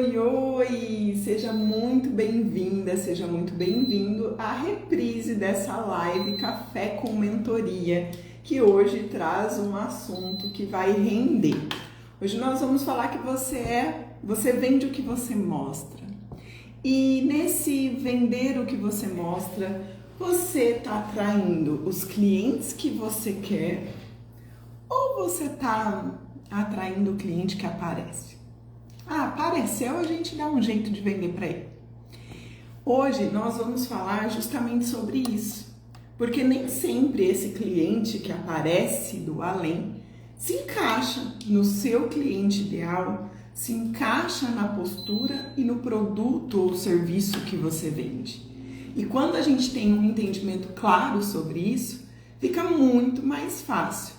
oi, oi! Seja muito bem-vinda, seja muito bem-vindo à reprise dessa live Café com Mentoria, que hoje traz um assunto que vai render. Hoje nós vamos falar que você vende o que você mostra. E nesse vender o que você mostra, você está atraindo os clientes que você quer ou você está atraindo o cliente que aparece? Apareceu, a gente dá um jeito de vender para ele. Hoje nós vamos falar justamente sobre isso, porque nem sempre esse cliente que aparece do além se encaixa no seu cliente ideal, se encaixa na postura e no produto ou serviço que você vende. E quando a gente tem um entendimento claro sobre isso, fica muito mais fácil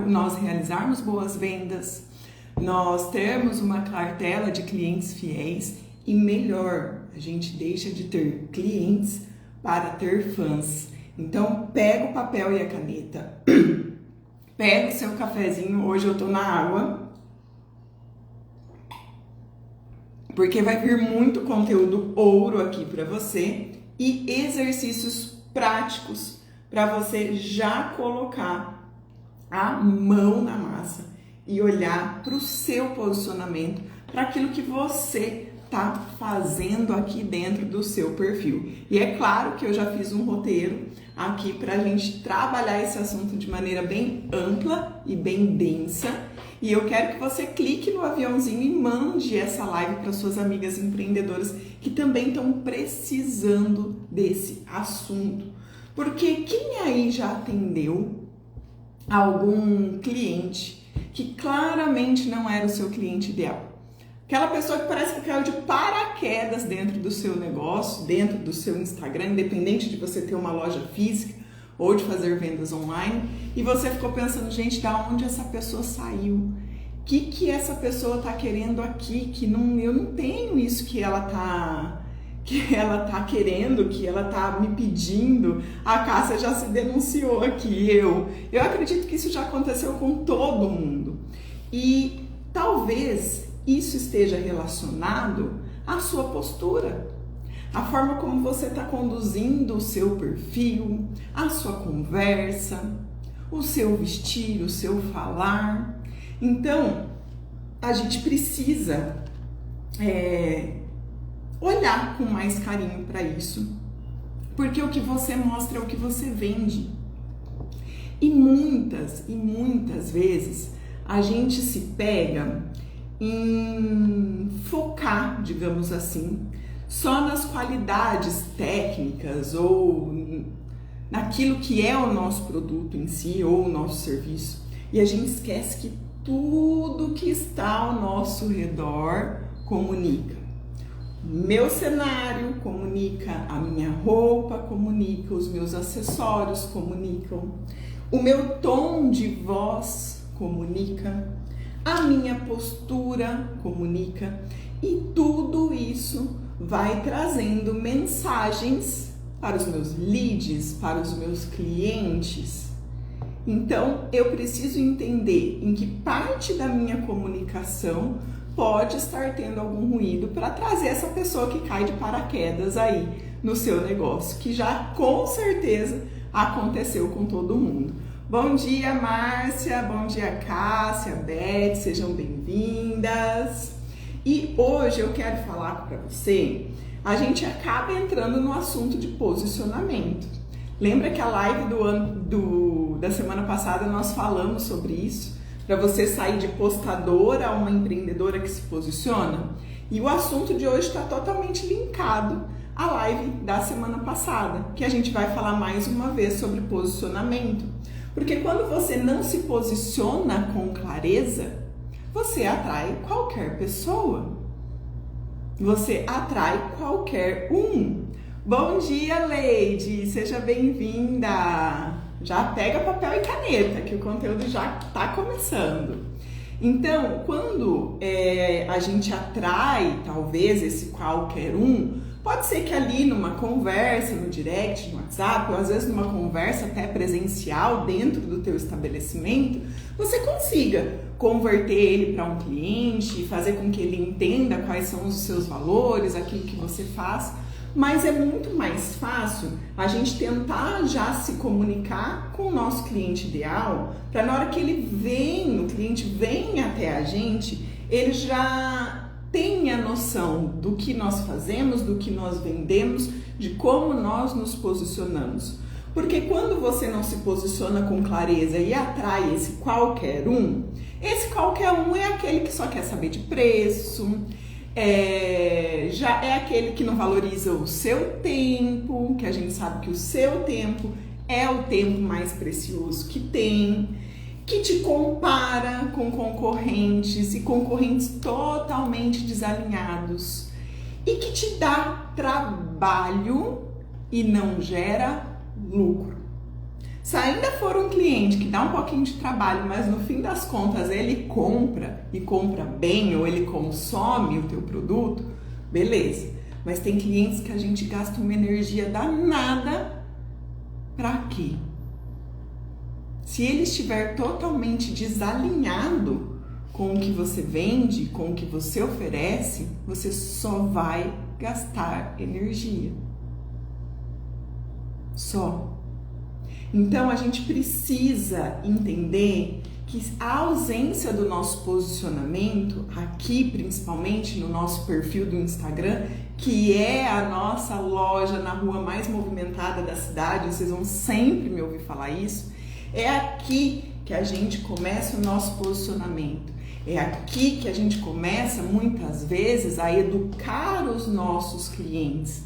nós realizarmos boas vendas, nós termos uma cartela de clientes fiéis e melhor, a gente deixa de ter clientes para ter fãs. Então pega o papel e a caneta, pega o seu cafezinho, hoje eu tô na água, porque vai vir muito conteúdo ouro aqui para você e exercícios práticos para você já colocar a mão na massa e olhar para o seu posicionamento, para aquilo que você está fazendo aqui dentro do seu perfil. E é claro que eu já fiz um roteiro aqui para a gente trabalhar esse assunto de maneira bem ampla e bem densa. E eu quero que você clique no aviãozinho e mande essa live para suas amigas empreendedoras que também estão precisando desse assunto. Porque quem aí já atendeu algum cliente que claramente não era o seu cliente ideal? Aquela pessoa que parece que caiu de paraquedas dentro do seu negócio, dentro do seu Instagram, independente de você ter uma loja física ou de fazer vendas online, e você ficou pensando, gente, da onde essa pessoa saiu? O que essa pessoa tá querendo aqui? Eu não tenho isso que ela tá querendo, que ela tá me pedindo. A Cássia já se denunciou aqui, eu acredito que isso já aconteceu com todo mundo. E talvez isso esteja relacionado à sua postura, a forma como você está conduzindo o seu perfil, a sua conversa, o seu vestir, o seu falar. Então, a gente precisa olhar com mais carinho para isso, porque o que você mostra é o que você vende. E muitas vezes a gente se pega em focar, digamos assim, só nas qualidades técnicas ou naquilo que é o nosso produto em si ou o nosso serviço. E a gente esquece que tudo que está ao nosso redor comunica. Meu cenário comunica, a minha roupa comunica, os meus acessórios comunicam, o meu tom de voz comunica, a minha postura comunica e tudo isso vai trazendo mensagens para os meus leads, para os meus clientes. Então eu preciso entender em que parte da minha comunicação pode estar tendo algum ruído para trazer essa pessoa que cai de paraquedas aí no seu negócio, que já com certeza aconteceu com todo mundo. Bom dia, Márcia, bom dia, Cássia, Beth, sejam bem-vindas. E hoje eu quero falar para você, a gente acaba entrando no assunto de posicionamento. Lembra que a live da semana passada nós falamos sobre isso? Para você sair de postadora a uma empreendedora que se posiciona? E o assunto de hoje está totalmente linkado à live da semana passada, que a gente vai falar mais uma vez sobre posicionamento. Porque quando você não se posiciona com clareza, você atrai qualquer pessoa. Você atrai qualquer um. Bom dia, Leide! Seja bem-vinda! Já pega papel e caneta, que o conteúdo já está começando. Então, quando a gente atrai, talvez, esse qualquer um, pode ser que ali numa conversa, no direct, no WhatsApp, ou às vezes numa conversa até presencial dentro do teu estabelecimento, você consiga converter ele para um cliente, fazer com que ele entenda quais são os seus valores, aquilo que você faz. Mas é muito mais fácil a gente tentar já se comunicar com o nosso cliente ideal, para na hora que ele vem, o cliente vem até a gente, ele já tenha noção do que nós fazemos, do que nós vendemos, de como nós nos posicionamos. Porque quando você não se posiciona com clareza e atrai esse qualquer um é aquele que só quer saber de preço, já é aquele que não valoriza o seu tempo, que a gente sabe que o seu tempo é o tempo mais precioso que tem, que te compara com concorrentes e concorrentes totalmente desalinhados e que te dá trabalho e não gera lucro. Se ainda for um cliente que dá um pouquinho de trabalho, mas no fim das contas ele compra e compra bem, ou ele consome o teu produto, beleza. Mas tem clientes que a gente gasta uma energia danada para quê? Se ele estiver totalmente desalinhado com o que você vende, com o que você oferece, você só vai gastar energia. Só. Então, a gente precisa entender que a ausência do nosso posicionamento, aqui principalmente no nosso perfil do Instagram, que é a nossa loja na rua mais movimentada da cidade, vocês vão sempre me ouvir falar isso, é aqui que a gente começa o nosso posicionamento. É aqui que a gente começa, muitas vezes, a educar os nossos clientes.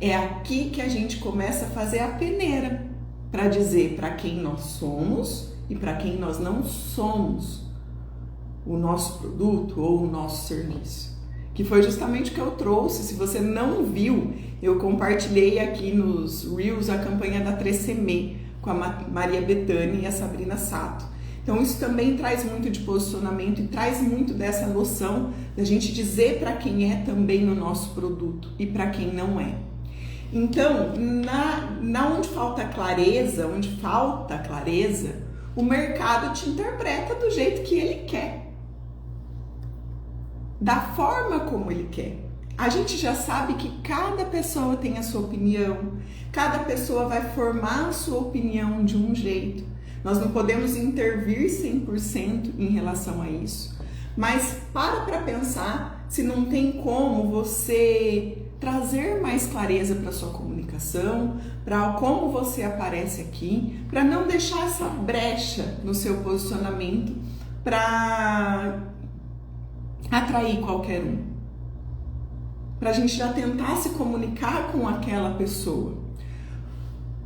É aqui que a gente começa a fazer a peneira para dizer para quem nós somos e para quem nós não somos o nosso produto ou o nosso serviço. Que foi justamente o que eu trouxe. Se você não viu, eu compartilhei aqui nos Reels a campanha da 3CM com a Maria Bethânia e a Sabrina Sato. Então isso também traz muito de posicionamento e traz muito dessa noção da gente dizer para quem é também o nosso produto e para quem não é. Então, onde falta clareza, o mercado te interpreta do jeito que ele quer, da forma como ele quer. A gente já sabe que cada pessoa tem a sua opinião, cada pessoa vai formar a sua opinião de um jeito. Nós não podemos intervir 100% em relação a isso, mas para pensar se não tem como você trazer mais clareza para sua comunicação, para como você aparece aqui, para não deixar essa brecha no seu posicionamento para atrair qualquer um. Para a gente já tentar se comunicar com aquela pessoa.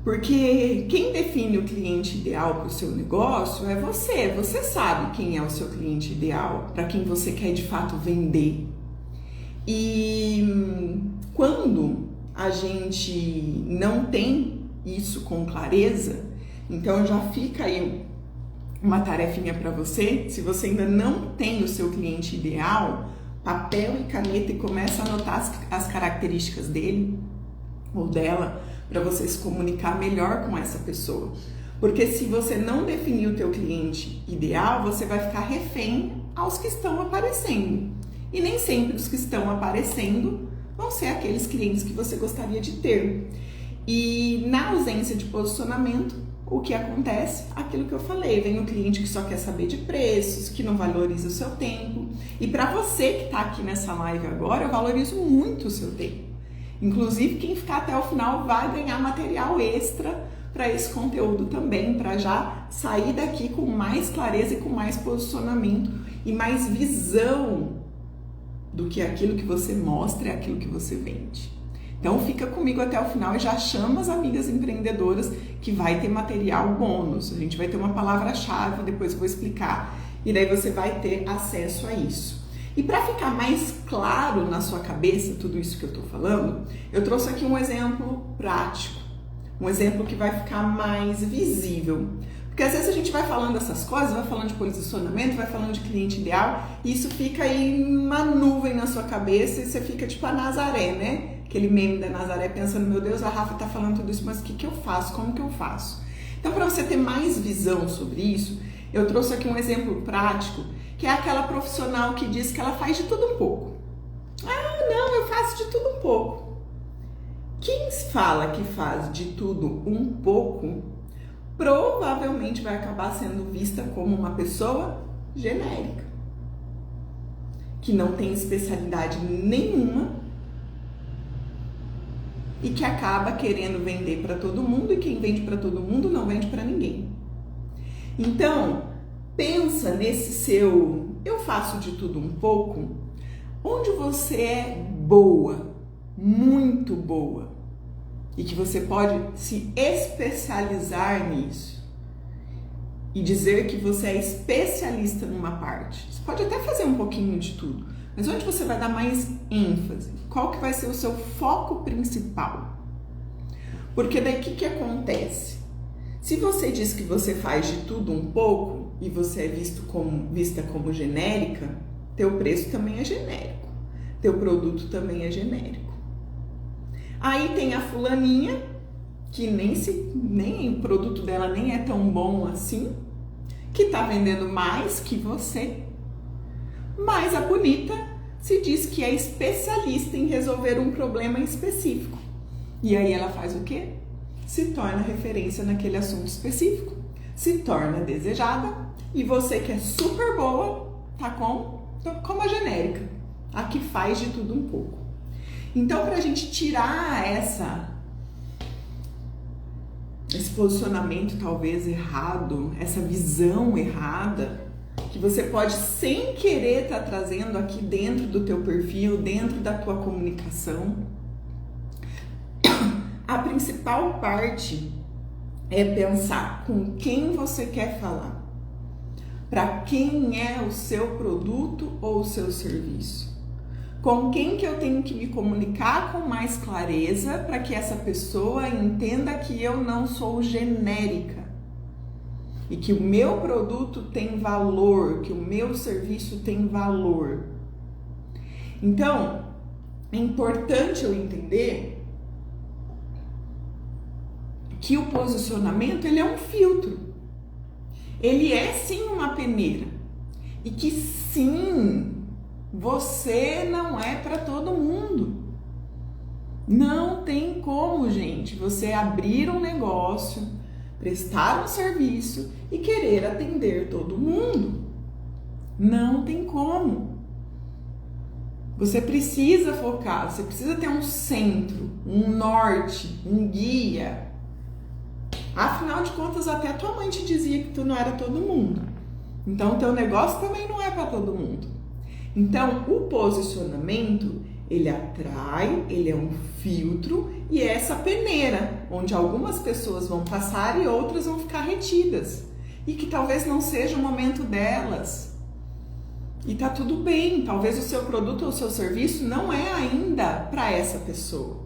Porque quem define o cliente ideal para o seu negócio é você. Você sabe quem é o seu cliente ideal, para quem você quer de fato vender. E quando a gente não tem isso com clareza, então já fica aí uma tarefinha para você. Se você ainda não tem o seu cliente ideal, papel e caneta e começa a anotar as características dele ou dela para você se comunicar melhor com essa pessoa. Porque se você não definir o teu cliente ideal, você vai ficar refém aos que estão aparecendo. E nem sempre os que estão aparecendo vão ser aqueles clientes que você gostaria de ter. E na ausência de posicionamento, o que acontece? Aquilo que eu falei, vem o cliente que só quer saber de preços, que não valoriza o seu tempo. E para você que está aqui nessa live agora, eu valorizo muito o seu tempo. Inclusive, quem ficar até o final vai ganhar material extra para esse conteúdo também, para já sair daqui com mais clareza e com mais posicionamento e mais visão do que aquilo que você mostra é aquilo que você vende. Então fica comigo até o final e já chama as amigas empreendedoras que vai ter material bônus. A gente vai ter uma palavra-chave, depois eu vou explicar e daí você vai ter acesso a isso. E para ficar mais claro na sua cabeça tudo isso que eu estou falando, eu trouxe aqui um exemplo prático, um exemplo que vai ficar mais visível. Porque às vezes a gente vai falando essas coisas, vai falando de posicionamento, vai falando de cliente ideal, e isso fica aí uma nuvem na sua cabeça e você fica tipo a Nazaré, né? Aquele meme da Nazaré pensando, meu Deus, a Rafa tá falando tudo isso, mas o que eu faço? Como que eu faço? Então, para você ter mais visão sobre isso, eu trouxe aqui um exemplo prático, que é aquela profissional que diz que ela faz de tudo um pouco. Ah, não, eu faço de tudo um pouco. Quem fala que faz de tudo um pouco, provavelmente vai acabar sendo vista como uma pessoa genérica, que não tem especialidade nenhuma e que acaba querendo vender para todo mundo, e quem vende para todo mundo não vende para ninguém. Então, pensa nesse seu eu faço de tudo um pouco, onde você é boa, muito boa, e que você pode se especializar nisso e dizer que você é especialista numa parte. Você pode até fazer um pouquinho de tudo, mas onde você vai dar mais ênfase? Qual que vai ser o seu foco principal? Porque daí o que acontece? Se você diz que você faz de tudo um pouco e você é vista como genérica, teu preço também é genérico, teu produto também é genérico. Aí tem a fulaninha, que nem o produto dela nem é tão bom assim, que tá vendendo mais que você. Mas a bonita se diz que é especialista em resolver um problema específico. E aí ela faz o quê? Se torna referência naquele assunto específico, se torna desejada, e você que é super boa, tá como a genérica, a que faz de tudo um pouco. Então, para a gente tirar esse posicionamento talvez errado, essa visão errada, que você pode sem querer estar trazendo aqui dentro do teu perfil, dentro da tua comunicação, a principal parte é pensar com quem você quer falar, para quem é o seu produto ou o seu serviço, com quem que eu tenho que me comunicar com mais clareza para que essa pessoa entenda que eu não sou genérica e que o meu produto tem valor, que o meu serviço tem valor. Então, é importante eu entender que o posicionamento, ele é um filtro. Ele é sim uma peneira. E que sim, você não é para todo mundo. Não tem como, gente, você abrir um negócio, prestar um serviço e querer atender todo mundo. Não tem como. Você precisa focar, você precisa ter um centro, um norte, um guia. Afinal de contas, até a tua mãe te dizia que tu não era todo mundo. Então, o teu negócio também não é para todo mundo. Então, o posicionamento, ele atrai, ele é um filtro e é essa peneira, onde algumas pessoas vão passar e outras vão ficar retidas. E que talvez não seja o momento delas. E tá tudo bem, talvez o seu produto ou o seu serviço não é ainda para essa pessoa.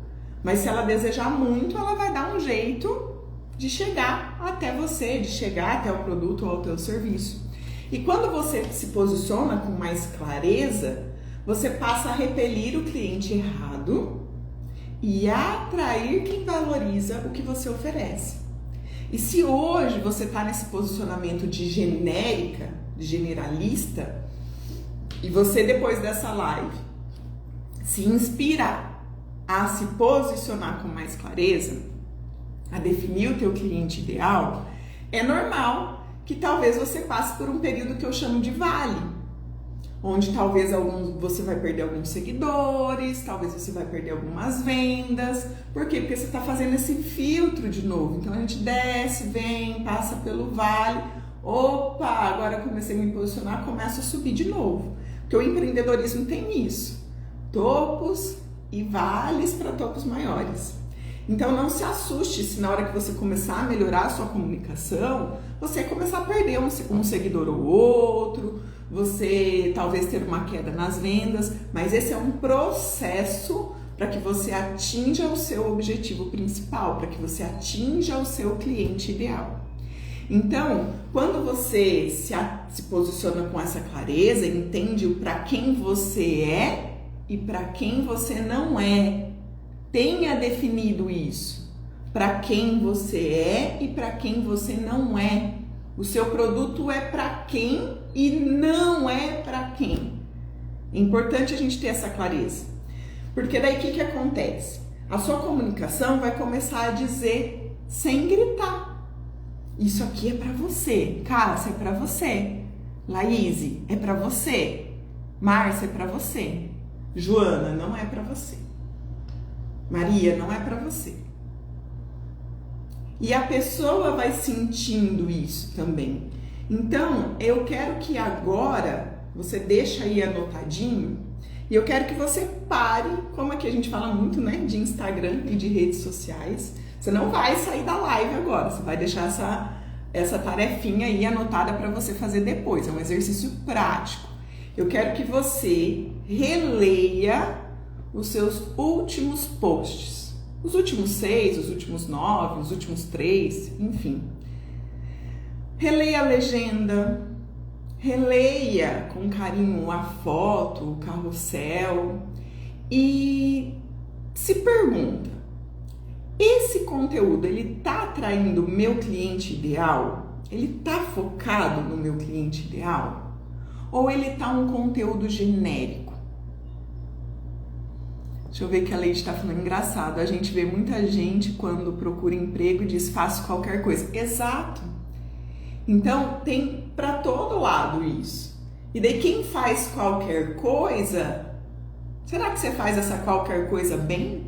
Mas se ela desejar muito, ela vai dar um jeito de chegar até você, de chegar até o produto ou ao teu serviço. E quando você se posiciona com mais clareza, você passa a repelir o cliente errado e a atrair quem valoriza o que você oferece. E se hoje você está nesse posicionamento de genérica, de generalista, e você depois dessa live se inspirar a se posicionar com mais clareza, a definir o teu cliente ideal, é normal que talvez você passe por um período que eu chamo de vale, onde talvez você vai perder alguns seguidores, talvez você vai perder algumas vendas. Por quê? Porque você está fazendo esse filtro de novo. Então a gente desce, vem, passa pelo vale. Opa, agora eu comecei a me posicionar, começo a subir de novo. Porque o empreendedorismo tem isso. Topos e vales para topos maiores. Então não se assuste se na hora que você começar a melhorar a sua comunicação, você começar a perder um seguidor ou outro, você talvez ter uma queda nas vendas, mas esse é um processo para que você atinja o seu objetivo principal, para que você atinja o seu cliente ideal. Então, quando você se posiciona com essa clareza, entende o para quem você é e para quem você não é, tenha definido isso. Para quem você é e para quem você não é. O seu produto é para quem e não é para quem. É importante a gente ter essa clareza. Porque daí o que acontece? A sua comunicação vai começar a dizer sem gritar. Isso aqui é para você. Cássia, é para você. Laís, é para você. Márcia, é para você. Joana, não é para você. Maria, não é para você. E a pessoa vai sentindo isso também. Então, eu quero que agora você deixa aí anotadinho e eu quero que você pare, como aqui a gente fala muito, né, de Instagram e de redes sociais. Você não vai sair da live agora, você vai deixar essa tarefinha aí anotada para você fazer depois. É um exercício prático. Eu quero que você releia os seus últimos posts. Os últimos 6, os últimos 9, os últimos 3, enfim. Releia a legenda, releia com carinho a foto, o carrossel e se pergunta: esse conteúdo, ele tá atraindo o meu cliente ideal? Ele tá focado no meu cliente ideal? Ou ele tá um conteúdo genérico? Deixa eu ver que a Leite tá falando engraçado. A gente vê muita gente quando procura emprego e diz faço qualquer coisa. Exato. Então tem para todo lado isso. E daí quem faz qualquer coisa, será que você faz essa qualquer coisa bem?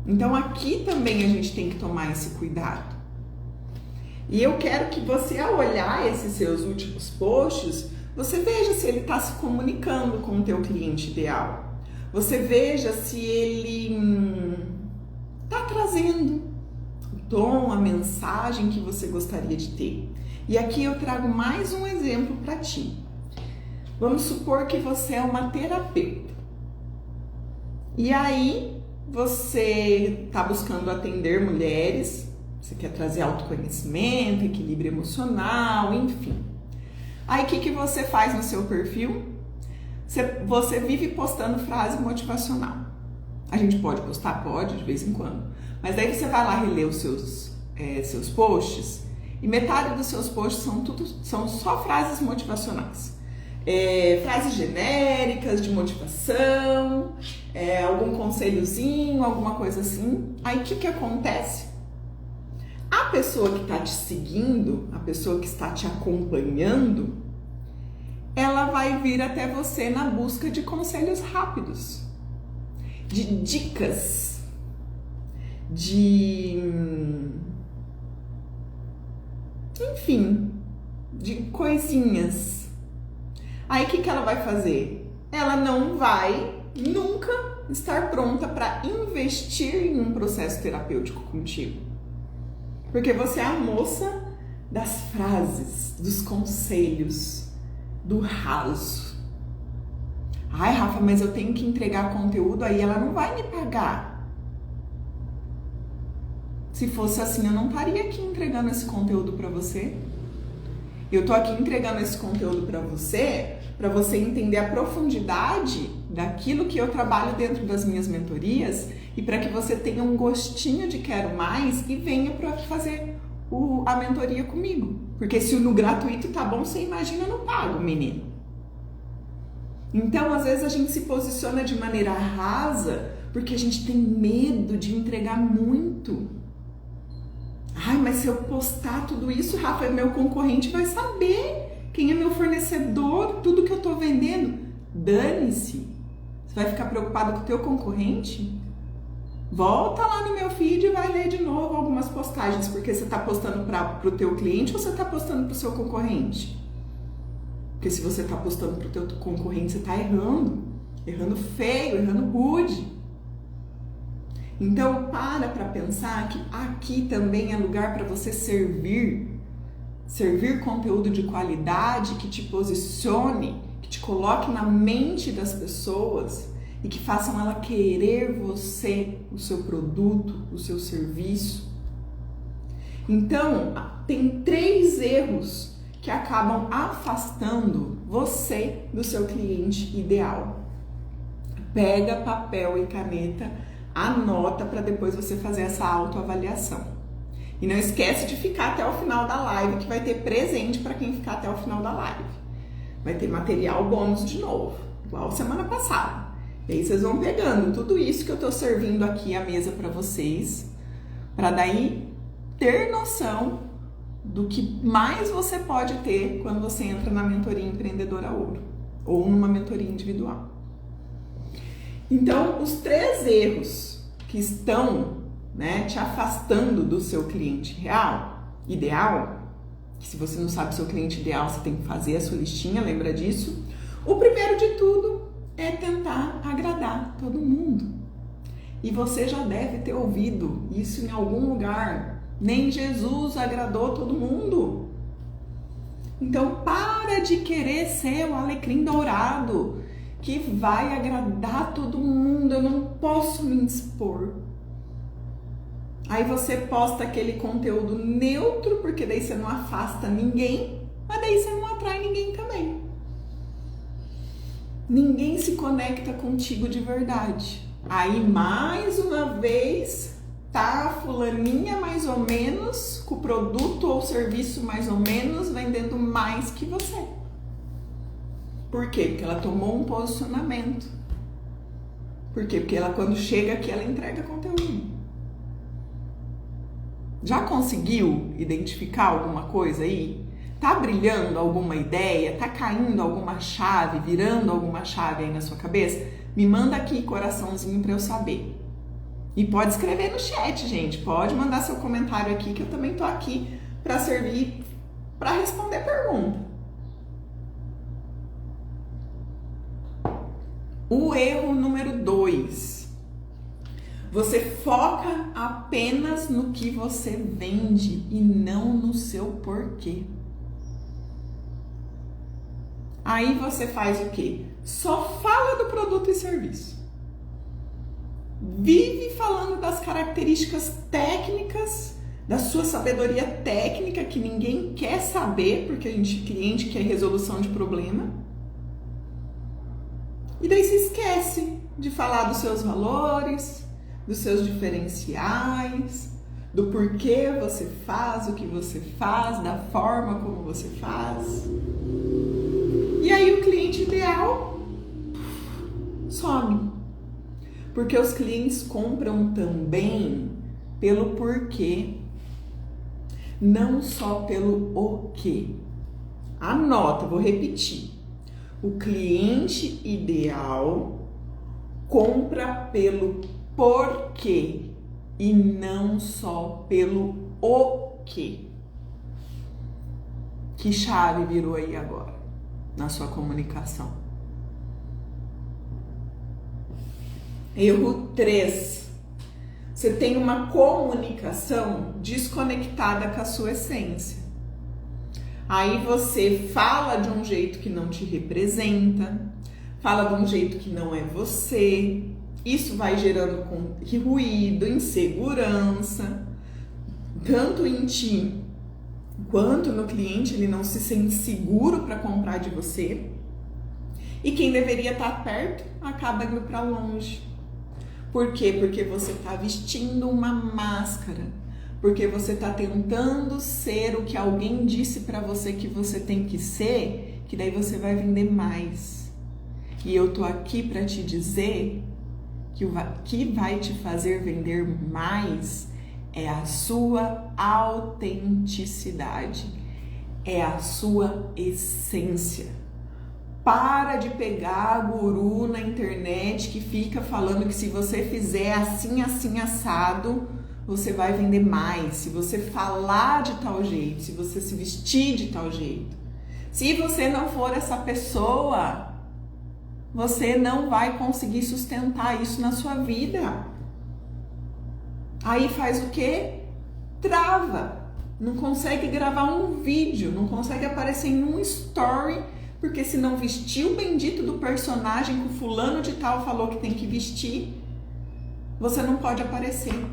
Então aqui também a gente tem que tomar esse cuidado. E eu quero que você, ao olhar esses seus últimos posts, você veja se ele está se comunicando com o teu cliente ideal. Você veja se ele está trazendo o tom, a mensagem que você gostaria de ter. E aqui eu trago mais um exemplo para ti. Vamos supor que você é uma terapeuta. E aí você está buscando atender mulheres, você quer trazer autoconhecimento, equilíbrio emocional, enfim. Aí o que você faz no seu perfil? Você vive postando frase motivacional. A gente pode postar? Pode, de vez em quando. Mas daí você vai lá reler os seus posts e metade dos seus posts são só frases motivacionais. Frases genéricas de motivação, algum conselhozinho, alguma coisa assim. Aí o que acontece? A pessoa que está te seguindo, a pessoa que está te acompanhando, ela vai vir até você na busca de conselhos rápidos, de dicas, enfim, de coisinhas. Aí o que ela vai fazer? Ela não vai nunca estar pronta para investir em um processo terapêutico contigo. Porque você é a moça das frases, dos conselhos, do raso. Ai, Rafa, mas eu tenho que entregar conteúdo, aí ela não vai me pagar. Se fosse assim, eu não estaria aqui entregando esse conteúdo para você. Eu tô aqui entregando esse conteúdo para você entender a profundidade daquilo que eu trabalho dentro das minhas mentorias e para que você tenha um gostinho de quero mais e venha para fazer a mentoria comigo. Porque se no gratuito tá bom, você imagina no pago, menino. Então, às vezes a gente se posiciona de maneira rasa porque a gente tem medo de entregar muito. Ai, mas se eu postar tudo isso, Rafa, meu concorrente vai saber quem é meu fornecedor, tudo que eu tô vendendo. Dane-se. Você vai ficar preocupado com o teu concorrente? Volta lá no meu feed e vai ler de novo algumas postagens, porque você está postando para o teu cliente ou você está postando para o seu concorrente? Porque se você está postando para o teu concorrente, você está errando feio, errando rude. Então para pensar que aqui também é lugar para você servir conteúdo de qualidade que te posicione, que te coloque na mente das pessoas e que façam ela querer você, o seu produto, o seu serviço. Então, tem 3 erros que acabam afastando você do seu cliente ideal. Pega papel e caneta, anota para depois você fazer essa autoavaliação. E não esquece de ficar até o final da live, que vai ter presente para quem ficar até o final da live. Vai ter material bônus de novo, igual semana passada. E aí vocês vão pegando tudo isso que eu tô servindo aqui à mesa para vocês, para daí ter noção do que mais você pode ter quando você entra na mentoria Empreendedora Ouro ou numa mentoria individual. Então, os 3 erros que estão, te afastando do seu cliente ideal, que se você não sabe o seu cliente ideal, você tem que fazer a sua listinha, lembra disso? O primeiro de tudo é tentar agradar todo mundo. E você já deve ter ouvido isso em algum lugar. Nem Jesus agradou todo mundo. Então, para de querer ser o alecrim dourado que vai agradar todo mundo. Eu não posso me expor. Aí você posta aquele conteúdo neutro, porque daí você não afasta ninguém, mas daí você não atrai ninguém também. Ninguém se conecta contigo de verdade. Aí, mais uma vez, tá a fulaninha mais ou menos, com o produto ou serviço mais ou menos, vendendo mais que você. Por quê? Porque ela tomou um posicionamento. Por quê? Porque ela, quando chega aqui, ela entrega conteúdo. Já conseguiu identificar alguma coisa aí? Tá brilhando alguma ideia? Tá caindo alguma chave, virando alguma chave aí na sua cabeça? Me manda aqui coraçãozinho para eu saber. E pode escrever no chat, gente. Pode mandar seu comentário aqui, que eu também tô aqui para servir, para responder pergunta. O erro número 2. Você foca apenas no que você vende e não no seu porquê. Aí você faz o quê? Só fala do produto e serviço. Vive falando das características técnicas, da sua sabedoria técnica, que ninguém quer saber, porque cliente quer resolução de problema. E daí se esquece de falar dos seus valores, dos seus diferenciais, do porquê você faz o que você faz, da forma como você faz. E aí o cliente ideal some. Porque os clientes compram também pelo porquê, não só pelo o quê. Anota, vou repetir. O cliente ideal compra pelo porquê e não só pelo o quê. Que chave virou aí agora na sua comunicação? Erro 3. Você tem uma comunicação desconectada com a sua essência. Aí você fala de um jeito que não te representa, fala de um jeito que não é você. Isso vai gerando ruído, insegurança, tanto em ti quanto no cliente. Ele não se sente seguro para comprar de você. E quem deveria estar perto acaba indo para longe. Por quê? Porque você está vestindo uma máscara. Porque você está tentando ser o que alguém disse para você que você tem que ser, que daí você vai vender mais. E eu tô aqui para te dizer que o que vai te fazer vender mais é a sua autenticidade, é a sua essência. Para de pegar guru na internet que fica falando que se você fizer assim, assim, assado, você vai vender mais. Se você falar de tal jeito, se você se vestir de tal jeito. Se você não for essa pessoa, você não vai conseguir sustentar isso na sua vida. Aí faz o quê? Trava. Não consegue gravar um vídeo, não consegue aparecer em um story, porque se não vestir o bendito do personagem que o fulano de tal falou que tem que vestir, você não pode aparecer.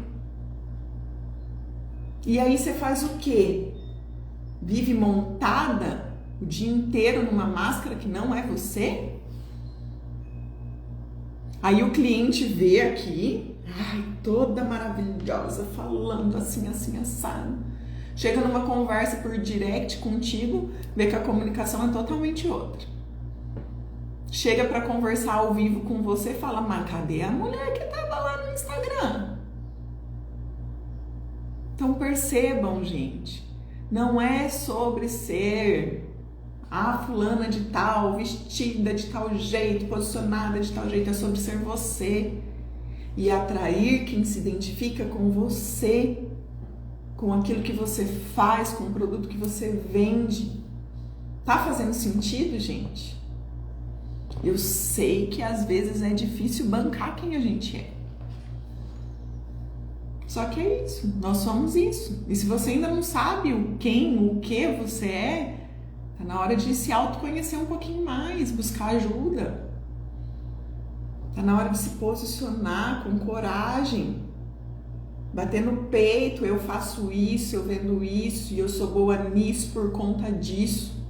E aí você faz o quê? Vive montada o dia inteiro numa máscara que não é você? Aí o cliente vê aqui, ai, toda maravilhosa, falando assim, assim, assado. Chega numa conversa por direct contigo, vê que a comunicação é totalmente outra. Chega para conversar ao vivo com você e fala, mas cadê a mulher que tava lá no Instagram? Então percebam, gente, não é sobre ser a fulana de tal, vestida de tal jeito, posicionada de tal jeito, é sobre ser você e atrair quem se identifica com você, com aquilo que você faz, com o produto que você vende. Tá fazendo sentido, gente? Eu sei que às vezes é difícil bancar quem a gente é. Só que é isso, nós somos isso. E se você ainda não sabe o que você é, tá na hora de se autoconhecer um pouquinho mais, buscar ajuda. Tá na hora de se posicionar com coragem. Bater no peito, eu faço isso, eu vendo isso, e eu sou boa nisso por conta disso.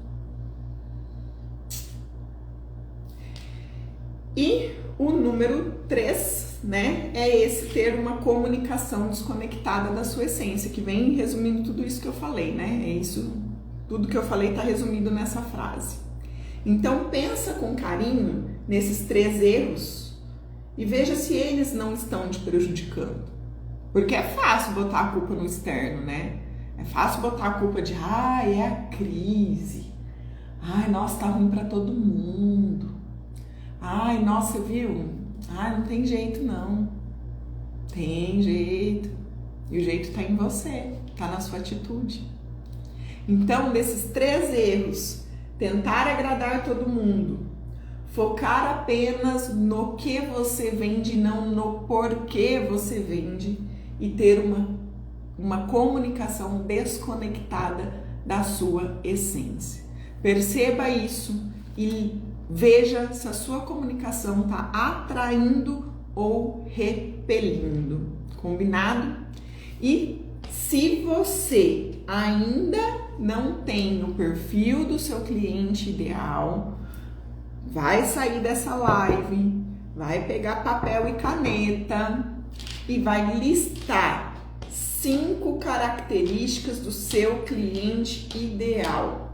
E o número 3, né, é esse ter uma comunicação desconectada da sua essência, que vem resumindo tudo isso que eu falei, né? É isso, tudo que eu falei está resumido nessa frase. Então pensa com carinho nesses 3 erros e veja se eles não estão te prejudicando. Porque é fácil botar a culpa no externo, né? É fácil botar a culpa de, é a crise. Ai, nossa, tá ruim para todo mundo. Ai, nossa, viu? Ai, não tem jeito não. Tem jeito. E o jeito tá em você, tá na sua atitude. Então, desses 3 erros, tentar agradar todo mundo, focar apenas no que você vende, não no porquê você vende, e ter uma comunicação desconectada da sua essência. Perceba isso e veja se a sua comunicação está atraindo ou repelindo. Combinado? E se você ainda não tem o perfil do seu cliente ideal, vai sair dessa live, vai pegar papel e caneta e vai listar 5 características do seu cliente ideal.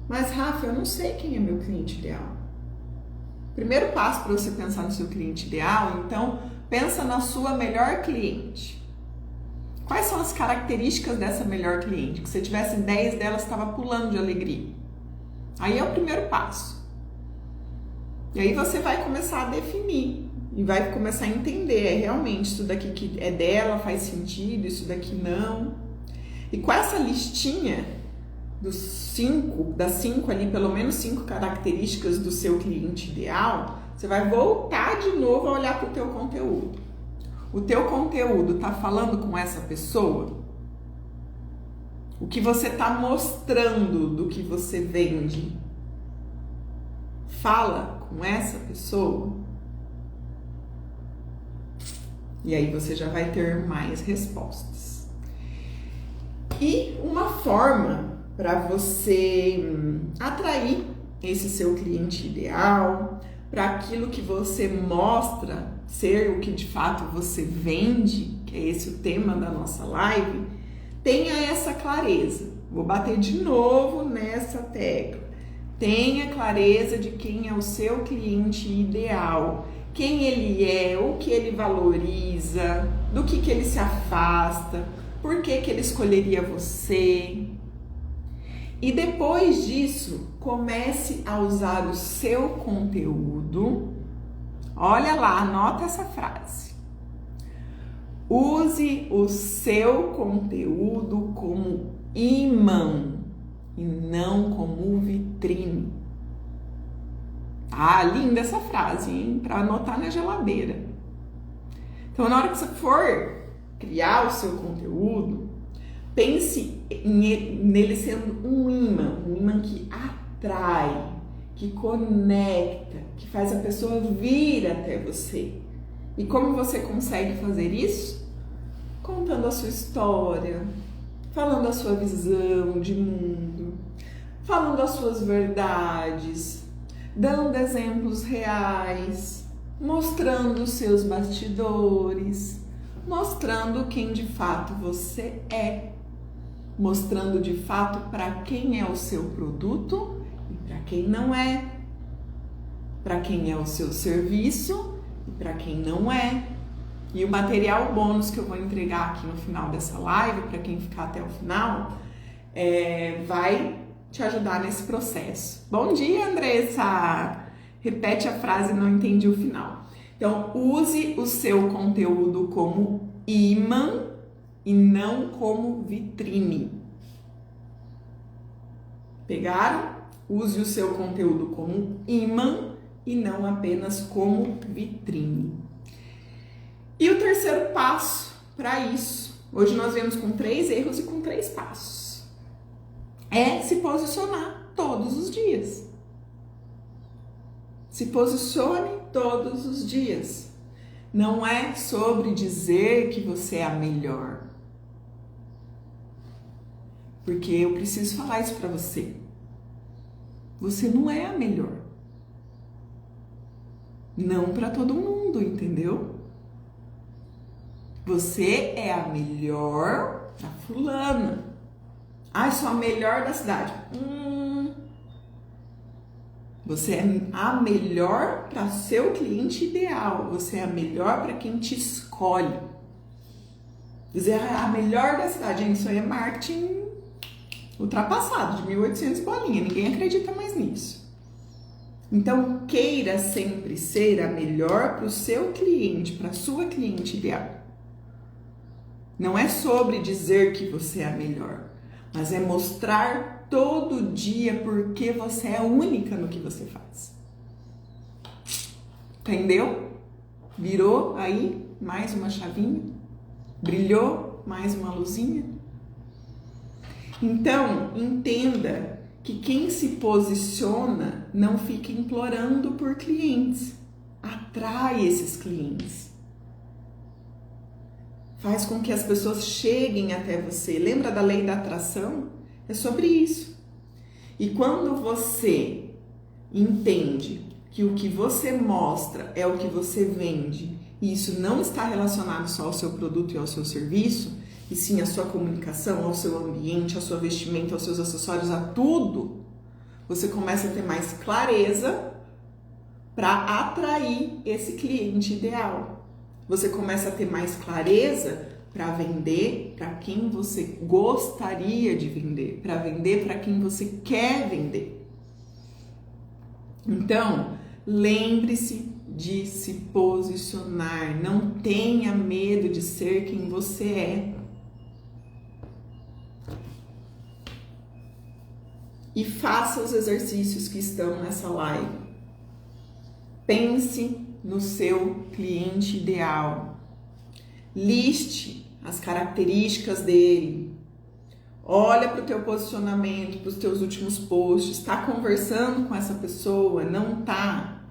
Mas, Rafa, eu não sei quem é meu cliente ideal. Primeiro passo para você pensar no seu cliente ideal, então, pensa na sua melhor cliente. Quais são as características dessa melhor cliente? Que se você tivesse 10 delas, estava pulando de alegria. Aí é o primeiro passo. E aí você vai começar a definir e vai começar a entender, realmente isso daqui que é dela faz sentido, isso daqui não. E com essa listinha das 5 ali, pelo menos 5 características do seu cliente ideal, você vai voltar de novo a olhar para o teu conteúdo. O teu conteúdo está falando com essa pessoa? O que você está mostrando do que você vende fala com essa pessoa? E aí você já vai ter mais respostas. E uma forma para você atrair esse seu cliente ideal, para aquilo que você mostra ser o que de fato você vende, que é esse o tema da nossa live, tenha essa clareza. Vou bater de novo nessa tecla. Tenha clareza de quem é o seu cliente ideal, quem ele é, o que ele valoriza, do que ele se afasta, por que ele escolheria você. E depois disso, comece a usar o seu conteúdo. Olha lá, anota essa frase. Use o seu conteúdo como imã e não como vitrine. Ah, linda essa frase, hein? Para anotar na geladeira. Então, na hora que você for criar o seu conteúdo, pense nele sendo um imã que atrai, que conecta, que faz a pessoa vir até você. E como você consegue fazer isso? contando a sua história, falando a sua visão de mundo, falando as suas verdades, dando exemplos reais, mostrando os seus bastidores, mostrando quem de fato você é, mostrando de fato para quem é o seu produto e para quem não é, para quem é o seu serviço e para quem não é. E o material bônus que eu vou entregar aqui no final dessa live, para quem ficar até o final, vai te ajudar nesse processo. Bom dia, Andressa! Repete a frase, não entendi o final. Então, use o seu conteúdo como imã e não como vitrine. Pegaram? Use o seu conteúdo como imã e não apenas como vitrine. E o terceiro passo para isso, hoje nós vemos com 3 erros e com 3 passos, é se posicionar todos os dias. Se posicione todos os dias. Não é sobre dizer que você é a melhor. Porque eu preciso falar isso para você. Você não é a melhor. Não para todo mundo, entendeu? Você é a melhor para fulana. Ah, eu sou a melhor da cidade. Você é a melhor para seu cliente ideal. Você é a melhor para quem te escolhe. Você é a melhor da cidade. Gente, isso aí é marketing ultrapassado, de 1800 bolinha. Ninguém acredita mais nisso. Então, queira sempre ser a melhor para o seu cliente, para a sua cliente ideal. Não é sobre dizer que você é a melhor, mas é mostrar todo dia porque você é única no que você faz. Entendeu? Virou aí mais uma chavinha? Brilhou mais uma luzinha? Então, entenda que quem se posiciona não fica implorando por clientes. Atrai esses clientes. Faz com que as pessoas cheguem até você. Lembra da lei da atração? É sobre isso. E quando você entende que o que você mostra é o que você vende, e isso não está relacionado só ao seu produto e ao seu serviço, e sim à sua comunicação, ao seu ambiente, ao seu vestimento, aos seus acessórios, a tudo, você começa a ter mais clareza para atrair esse cliente ideal. Você começa a ter mais clareza para vender para quem você gostaria de vender, para vender para quem você quer vender. Então, lembre-se de se posicionar, não tenha medo de ser quem você é. E faça os exercícios que estão nessa live. Pense no seu cliente ideal. Liste as características dele. Olha para o teu posicionamento, para os teus últimos posts. Está conversando com essa pessoa? Não está?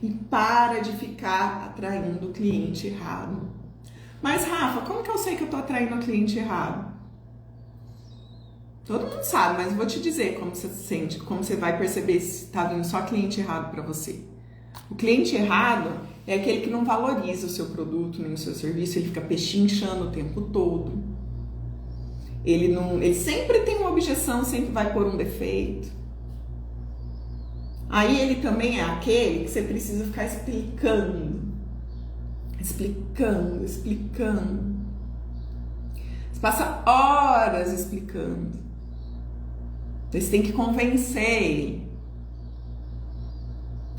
E para de ficar atraindo o cliente errado. Mas, Rafa, como que eu sei que eu estou atraindo o cliente errado? Todo mundo sabe, mas vou te dizer como você se sente, como você vai perceber se está vindo só cliente errado para você. O cliente errado é aquele que não valoriza o seu produto nem o seu serviço, ele fica pechinchando o tempo todo. Ele sempre tem uma objeção, sempre vai pôr um defeito. Aí ele também é aquele que você precisa ficar explicando. Você passa horas explicando. Você tem que convencer ele.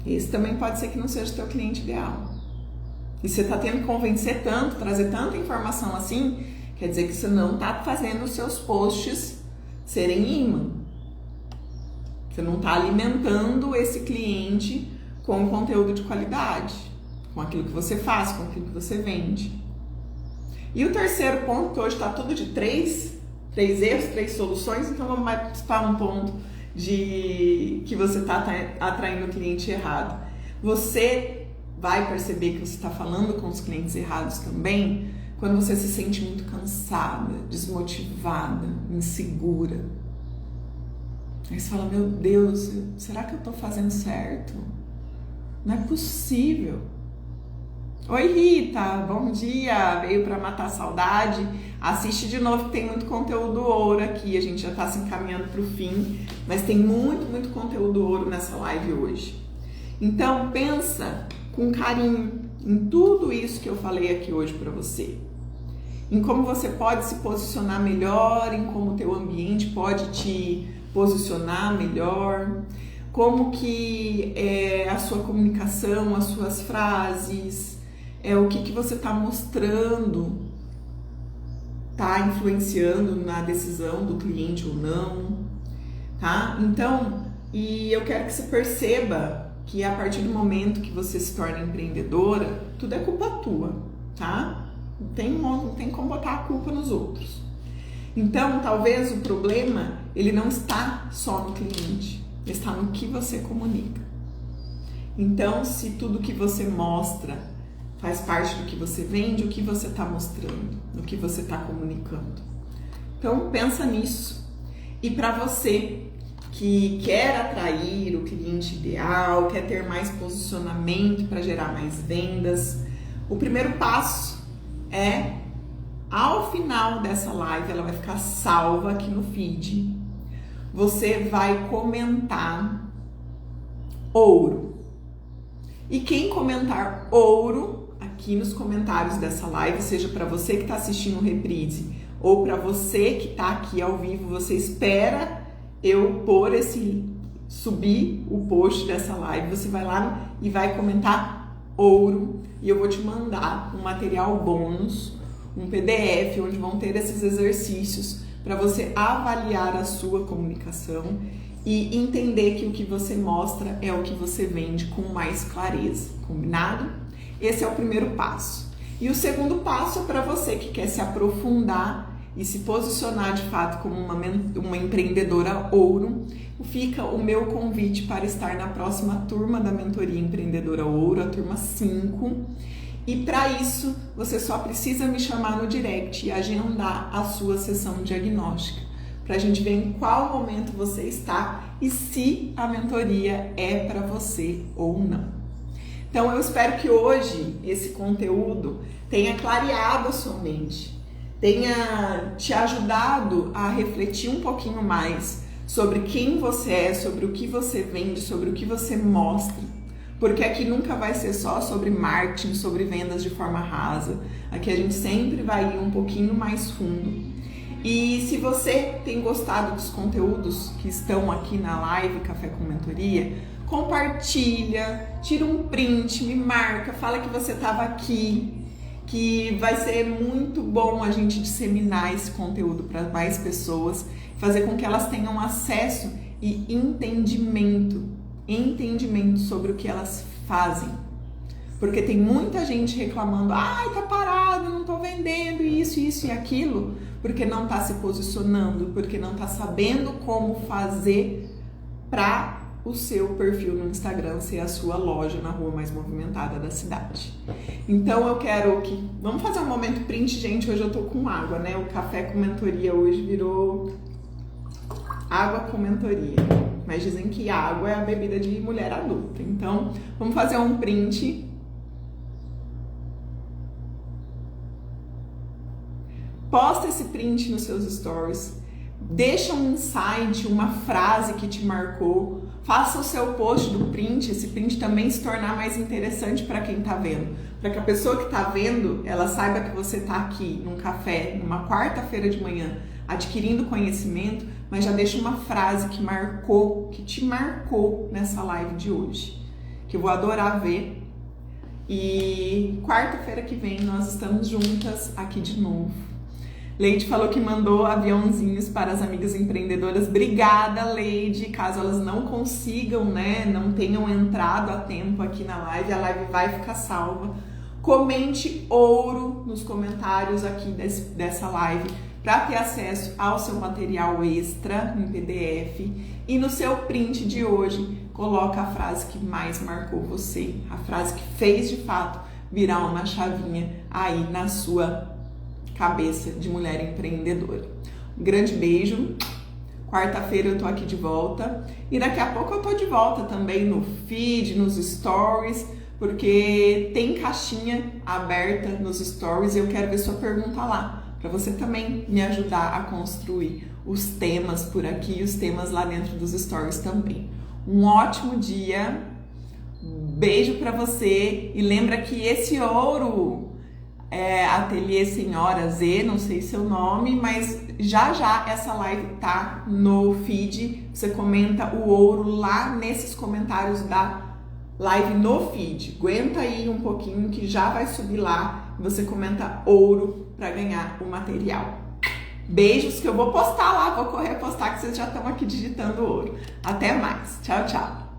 Esse também pode ser que não seja o teu cliente ideal. E você está tendo que convencer tanto, trazer tanta informação assim, quer dizer que você não está fazendo os seus posts serem imã. Você não está alimentando esse cliente com conteúdo de qualidade, com aquilo que você faz, com aquilo que você vende. E o terceiro ponto, que hoje está tudo de 3 erros, 3 soluções, então vamos para um ponto de que você está atraindo o cliente errado. Você vai perceber que você está falando com os clientes errados também quando você se sente muito cansada, desmotivada, insegura. Aí você fala, meu Deus, será que eu tô fazendo certo? Não é possível. Oi Rita, bom dia, veio para matar a saudade. Assiste de novo que tem muito conteúdo ouro aqui, a gente já tá se encaminhando pro fim, mas tem muito conteúdo ouro nessa live hoje. Então pensa com carinho em tudo isso que eu falei aqui hoje para você. Em como você pode se posicionar melhor, em como o teu ambiente pode te posicionar melhor, como que a sua comunicação, as suas frases, o que você está mostrando, está influenciando na decisão do cliente ou não, tá? Então, e eu quero que você perceba que a partir do momento que você se torna empreendedora, tudo é culpa tua, tá? Não tem como botar a culpa nos outros. Então, talvez o problema, ele não está só no cliente, ele está no que você comunica. Então, se tudo que você mostra faz parte do que você vende, o que você está mostrando, o que você está comunicando. Então, pensa nisso. E para você que quer atrair o cliente ideal, quer ter mais posicionamento para gerar mais vendas, o primeiro passo é, ao final dessa live, ela vai ficar salva aqui no feed. Você vai comentar ouro. E quem comentar ouro aqui nos comentários dessa live, seja para você que está assistindo o reprise ou para você que está aqui ao vivo, você espera eu subir o post dessa live, você vai lá e vai comentar ouro e eu vou te mandar um material bônus, um PDF onde vão ter esses exercícios para você avaliar a sua comunicação e entender que o que você mostra é o que você vende com mais clareza, combinado? Esse é o primeiro passo. E o segundo passo é para você que quer se aprofundar e se posicionar de fato como uma empreendedora ouro. Fica o meu convite para estar na próxima turma da Mentoria Empreendedora Ouro, a turma 5. E para isso, você só precisa me chamar no direct e agendar a sua sessão diagnóstica, para a gente ver em qual momento você está e se a mentoria é para você ou não. Então, eu espero que hoje esse conteúdo tenha clareado a sua mente, tenha te ajudado a refletir um pouquinho mais sobre quem você é, sobre o que você vende, sobre o que você mostra, porque aqui nunca vai ser só sobre marketing, sobre vendas de forma rasa. Aqui a gente sempre vai ir um pouquinho mais fundo. E se você tem gostado dos conteúdos que estão aqui na live Café com Mentoria, compartilha, tira um print, me marca, fala que você estava aqui, que vai ser muito bom a gente disseminar esse conteúdo para mais pessoas, fazer com que elas tenham acesso e entendimento sobre o que elas fazem. Porque tem muita gente reclamando, tá parado, não tô vendendo isso e aquilo, porque não tá se posicionando, porque não tá sabendo como fazer para o seu perfil no Instagram ser a sua loja na rua mais movimentada da cidade. Então eu quero que... Vamos fazer um momento print, gente. Hoje eu tô com água, né? O Café com Mentoria hoje virou água com mentoria. Mas dizem que água é a bebida de mulher adulta. Então, vamos fazer um print. Posta esse print nos seus stories. Deixa um insight, uma frase que te marcou. Faça o seu post do print, esse print também se tornar mais interessante para quem está vendo. Para que a pessoa que está vendo, ela saiba que você está aqui num café, numa quarta-feira de manhã, adquirindo conhecimento, mas já deixa uma frase que te marcou nessa live de hoje, que eu vou adorar ver. E quarta-feira que vem nós estamos juntas aqui de novo. Leide falou que mandou aviãozinhos para as amigas empreendedoras. Obrigada, Leide. Caso elas não consigam, não tenham entrado a tempo aqui na live, a live vai ficar salva. Comente ouro nos comentários aqui dessa live para ter acesso ao seu material extra em PDF. E no seu print de hoje, coloca a frase que mais marcou você, a frase que fez de fato virar uma chavinha aí na sua cabeça de mulher empreendedora. Um grande beijo. Quarta-feira eu tô aqui de volta e daqui a pouco eu tô de volta também no feed, nos stories, porque tem caixinha aberta nos stories e eu quero ver sua pergunta lá, para você também me ajudar a construir os temas por aqui e os temas lá dentro dos stories também. Um ótimo dia, beijo para você e lembra que esse ouro Ateliê Senhora Z, não sei seu nome, mas já essa live tá no feed, você comenta o ouro lá nesses comentários da live no feed, aguenta aí um pouquinho que já vai subir lá, você comenta ouro para ganhar o material. Beijos que eu vou postar lá, vou correr postar que vocês já estão aqui digitando ouro. Até mais, tchau, tchau!